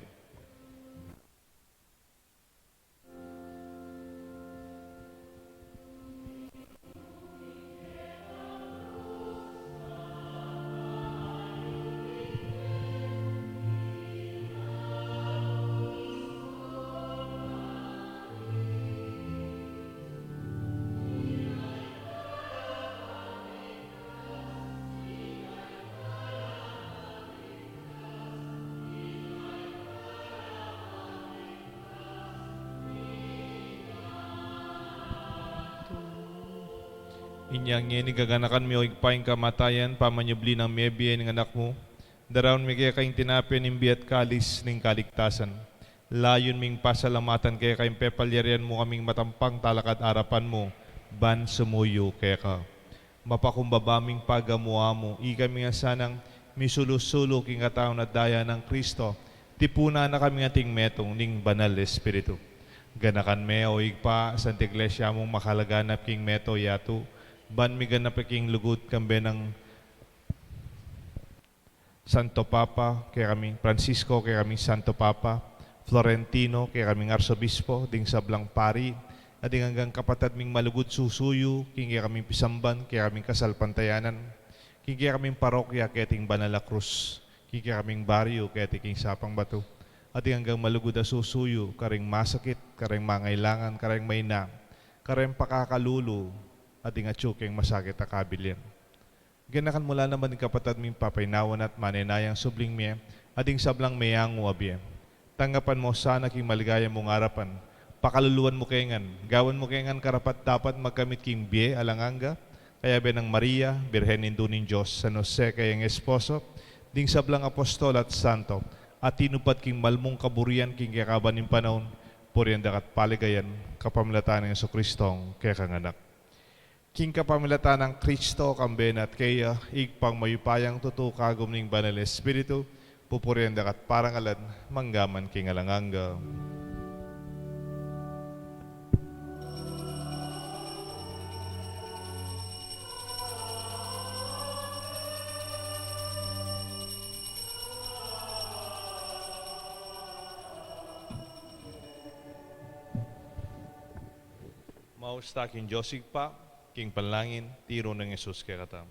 Inyang niya ni gaganakan mi o igpaing kamatayan, pamanyubli ng mebiya ng anak mo. Daraon mi kaya kayong tinapin ng biyat kalis ng kaligtasan. Layon ming pasalamatan kaya kayong pepalyarian mo kaming matampang talakad arapan mo. Ban sumuyo kaya ka. Mapakumbabaming pagamuha mo. Ikami nga sanang misulusulo king kataon at daya ng Kristo. Tipuna na kami ating metong ning banal Espiritu. Ganakan me o igpa sa iglesia mong makalaganap king meto yatu. Ban mi ganap king lugod kambe ng Santo Papa, kay kaming Francisco, kay kaming Santo Papa, Florentino, kay kaming Arsobispo, ding sablang pari, at ding hanggang kapatid ming malugod susuyo, king kay kaming pisamban, kay kaming kasalpantayanan, king kay kaming parokya, kay ting Banala Cruz, king kay kaming baryo, kay ting Sapang Bato, at ding hanggang malugod na susuyo, karing masakit, karing mangailangan, karing mayna, karing pakakalulu, at ding atsuking masakit na kabilin. Ganakan mula naman ng kapatid ming papaynawan at maninayang subling miye, ading sablang mayang uabye. Tanggapan mo sana king maligaya mong harapan. Pakaluluan mo kengan, gawan mo kengan karapat dapat magkamit king biye alanganga, kaya benang Maria, Birhen Indunin Diyos, San Jose kayang esposo, ding sablang apostol at santo, at tinupat king malmong kaburian king kakaban ng panahon, puriyan dakat paligayan, kapamilatan ng Jesucristong kaya kanganak. King kapamilatan ng Kristo kamben at kaya igpang mayupayang tutukagom ning Banal Espiritu, pupuriyan dakat parangalan, manggaman king alanganga. Mausta king Josig pa, king panlangin, tiro ng Jesus kay katam.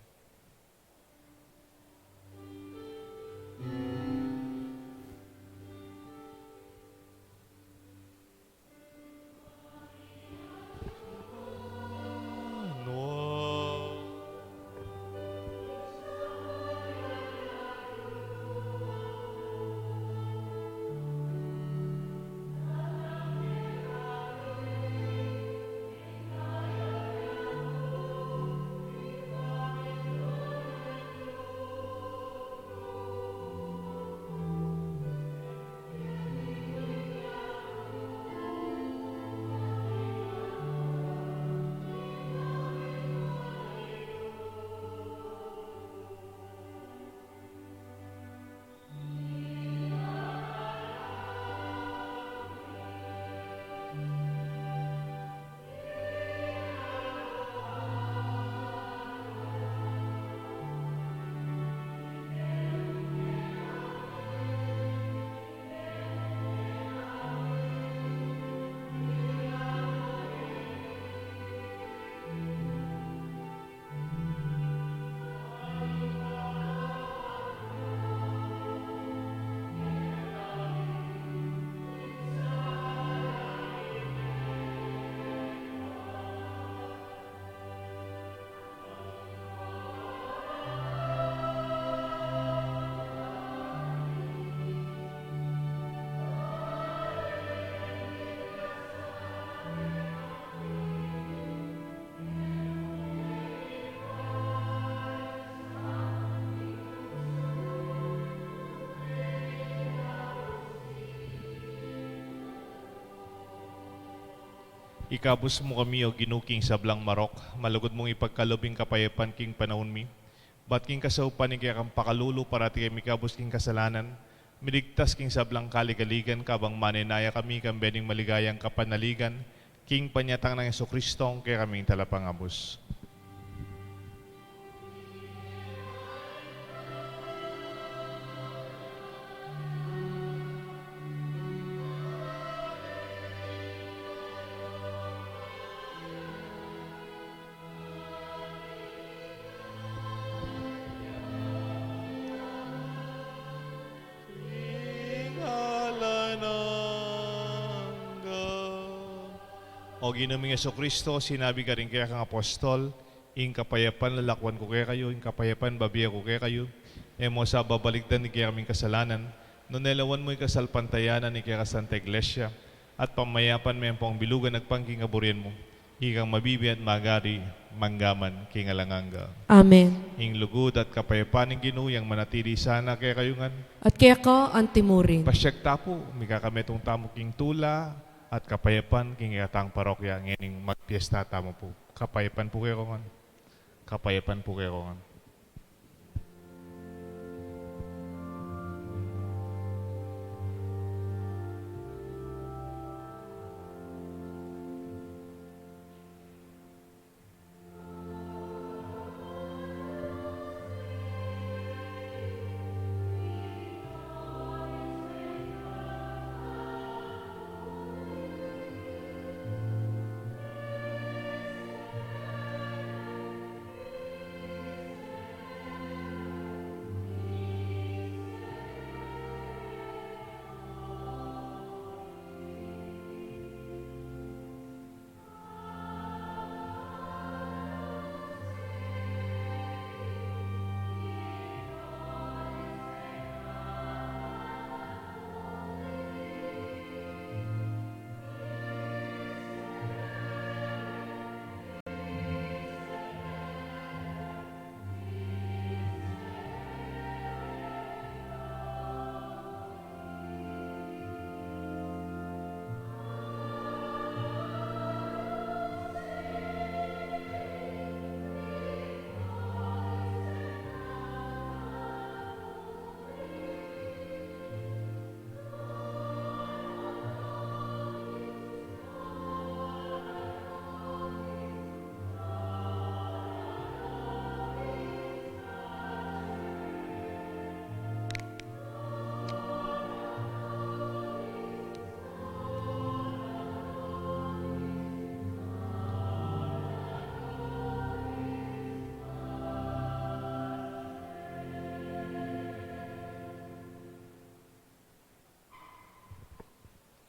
Ikabus mo kami o ginuking sablang marok, malugod mong ipagkalubing kapayapan king panahon mi. Bat king kasaupan ni kaya kang pakalulu para ti kami kabus king kasalanan. Miligtas king sablang kaligaligan kabang maninaya kami kang bening maligayang kapanaligan. King panyatang ng Jesucristo kaya kaming talapangabos. O ginaming Jesucristo, sinabi ka rin kaya kang apostol, ing kapayapan lalakwan ko kaya kayo, ing kapayapan babiya ko kaya kayo, mo sa babaligdan ni kaya kaming kasalanan, nunelawan mo yung kasalpantayanan ni kaya ka Santa Iglesia, at pamayapan mo yung pang bilugan nagpangking kaburian mo, ikang mabibi at magari, manggaman, kingalanganga. Amen. Ing lugod at kapayapan ng ginuyang manatili sana kaya kayungan, At kaya ka antimurin. pasyag tapo, mikakametong tamo king tula, at kapayapan king iatang parokya ngayon magpiesta tamo po. Kapayapan po kayo kongan. Kapayapan po kayo kongan.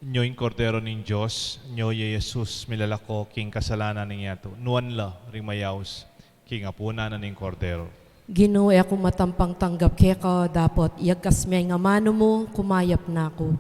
Nyo yung kordero ng Diyos, nyo yung Jesus milalako king kasalanan ng yato. Nuan la rimayaws king apuna na ng kordero. Ginoo ako matampang tanggap kaya ka dapat iagkas may nga mano mo, kumayap na ako.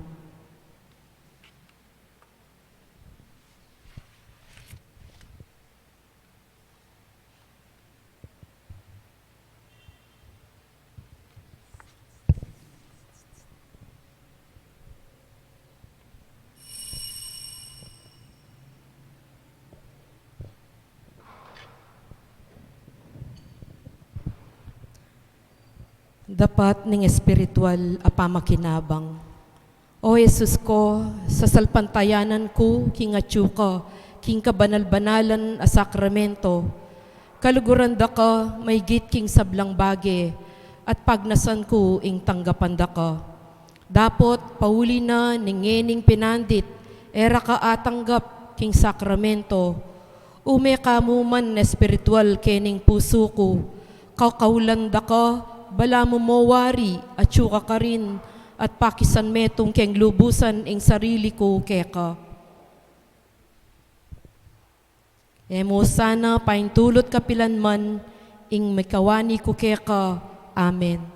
Dapat ning espiritual apamakinabang. O Jesus ko, sa salpantayanan ko, kingatsu ka, king kabanal-banalan a sakramento, kaluguran da ka, may git king sablang bage, at pagnasan ko ing tanggapan da ka. Dapot, pauli na, ningening pinandit, era ka atanggap king sakramento, ume ka mo man espiritual kening puso ko, kakaulan da ka, bala mo mawari at syuka ka rin at pakisan metong keng lubusan ing sarili ko keka. Emo sana paintulot kapilan man ing makawani ko keka. Amen.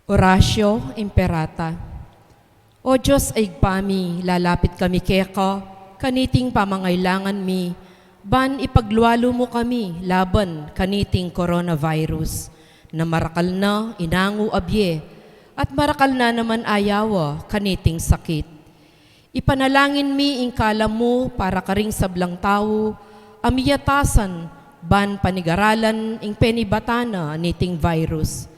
Horacio Imperata. O Diyos ay pami, lalapit kami keka, kaniting pamangailangan mi, ban ipagluwalo mo kami, laban kaniting coronavirus, na marakal na inangu abye, at marakal na naman ayawa kaniting sakit. Ipanalangin mi ingkala mo para karing sablang tao, amiyatasan, ban panigaralan ing penibatana niting virus.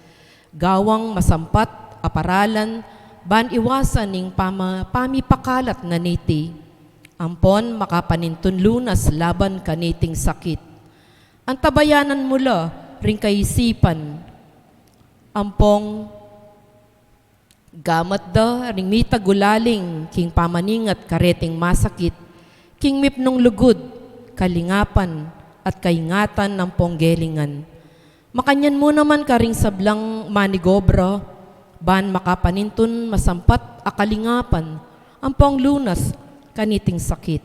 Gawang masampat, aparalan, ban iwasan ning pamipakalat na niti. Ampon makapanintun lunas laban kaniting sakit. Ang tabayanan mula ring kaisipan. Ampong gamat da ring mitagulaling king pamaningat kareting masakit. King mipnong lugod, kalingapan at kaingatan ng ponggelingan. Makanyan mo naman karing sablang manigobra, ban makapanintun masampat akalingapan, ang lunas kaniting sakit.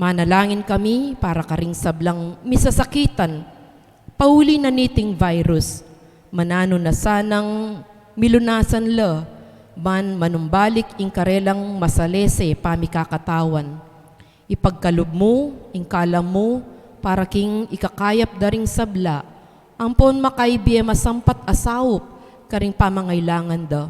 Manalangin kami para karing sablang misasakitan, pauli na niting virus, manano na sanang milunasan la, ban manumbalik ing karelang masalese pamikakatawan. Ipagkalob mo, ingkalam mo, para king ikakayap daring sabla, ampon makaibiye masampat asawop, karing pamangailangan da.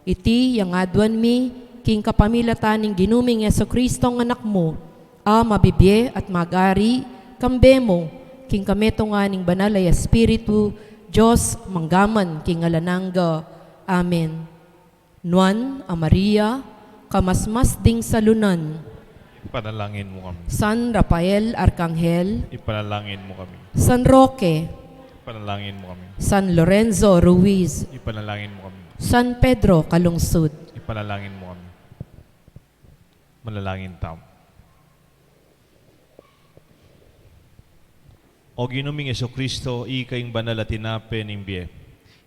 Iti yang adwan mi, king kapamilataning ginuming Yeso Kristo ng anak mo, mabibye at magari, kambe mo, king kameto nga ning banalay Espiritu, Diyos, manggaman, king alananga. Amen. Nuan, Maria, kamasmas ding salunan. Ipanalangin mo kami. San Rafael Arcangel, Ipanalangin mo kami. San Roque, Ipanalangin mo kami. San Lorenzo Ruiz, Ipanalangin mo kami. San Pedro Calungsod, Ipanalangin mo kami. Manalangin tamo. O ginuming Jesucristo, ikaing banal at tinapin imbiye.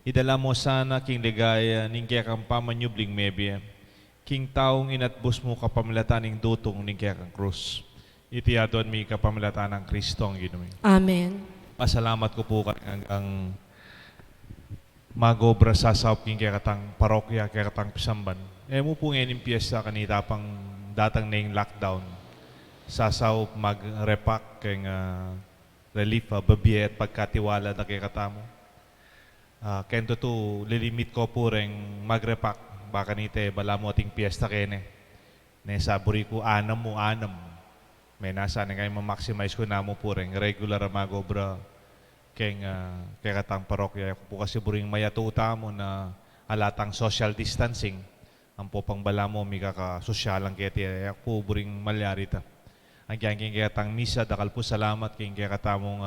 Idala mo sana king ligaya, ning kaya kang pamanyubling mebye. King taong inatbus mo kapamilataning dutong ning kaya kang krus. Itiyadon mi kapamilatan ng Kristo ang ginuming. Amen. Pasalamat ko po ang magobra sa saop king kaya katang parokya, kaya katang pisamban. Mo po ngayon piyesta kanita pang datang na yung lockdown. Sa saop mag-repack kaya relief, babiye at pagkatiwala na kaya katamo. Kento to, lilimit ko po rin mag-repack. Baka nite, bala mo ating piyesta kene. Nesaburi ko, anam. May nasa na kayo ma-maximize ko na mo po rin. Regular magobra kaya katang parokya. Ako po kasi buring mayatuta mo na alatang social distancing. Ang po pang bala mo, may kakasosyalang keti. Ako po buring malyari ta. Ang kaya katang misa, dakal po salamat kaya katamong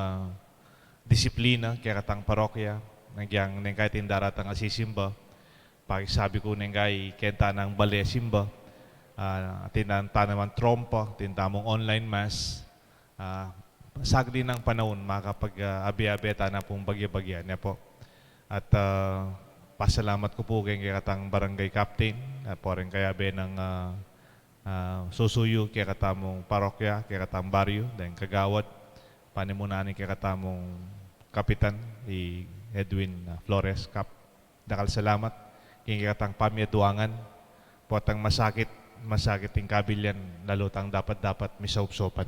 disiplina, kaya katang parokya. Ang kaya tindaratang asisimba. Pakisabi ko nang kay kenta ng bale simba, tinanta naman trompa, tintamong online mass, sagli ng panahon makapag-abi-abeta na pong bagya-bagya niya po. At pasalamat ko po kay katang barangay captain, po rin kaya be ng susuyo kaya katamong parokya, kaya katang baryo, dahil kagawad, panimunanin kaya katamong kapitan, Edwin Flores Cap. Dakal salamat. Kaya katang pamyaduangan, potang masakit yung kabilyan, lalutang dapat misaup-sopan.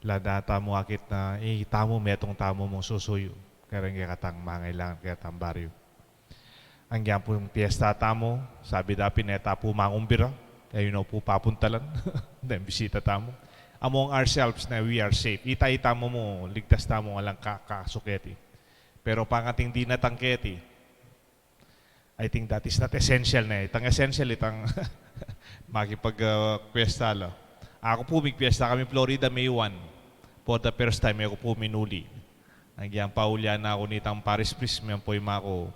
Lada mo akit na, tamo metong tamo mong susuyo. Kaya katang mangailangan, kaya katang baryo. Ang yan po yung piyesta tamo, sabi dapin, tapo mangumbira, ayun po papuntalan, then bisita tamo. Among ourselves na we are safe. Itay-tamo mo, ligtas tamo walang kakasuketi. Pero pangating di natangketi, I think that is not essential na. Itang essential, itang makipag-piyesta la. Ako po piyesta kami Florida May 1. For the first time, ako po minuli. Nagyang paulya na ako nitang Paris Prism, po yung ako,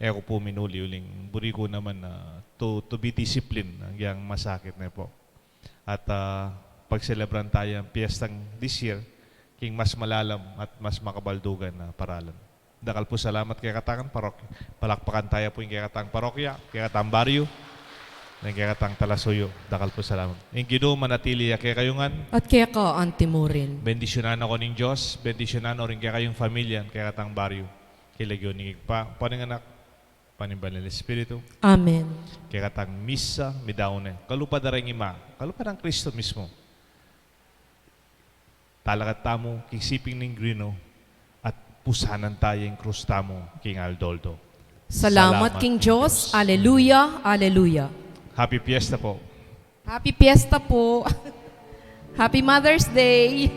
ako po minuli uling. Buri ko naman to be disciplined, nagyang masakit na po. At pag-celebran tayo ang piyestang this year, king mas malalam at mas makabaldugan na paralan. Dakal po salamat kay katang parokya. Palakpakan tayo po yung kay katang parokya, kay katang baryo, kay katang talasuyo. Dakal po salamat. Yung Ginoo manatili kay kayungan. At kaya ka antimurin. Bendisyonan ako ng Diyos, bendisyonan o rin kay kayong familya, kay katang baryo. Kay Legyon ni pa. Paano nga anak? Panimban ng Espiritu, Amen. kaya katang misa, midaone, kalupad na rin ima, kalupad ng Kristo mismo. Talakat tamo, kisiping ng grino, at pusanan tayong krus tamo, King Aldoldo. Salamat King Diyos. Alleluia, alleluia. Happy Fiesta po. Happy Fiesta po. Happy Mother's Day.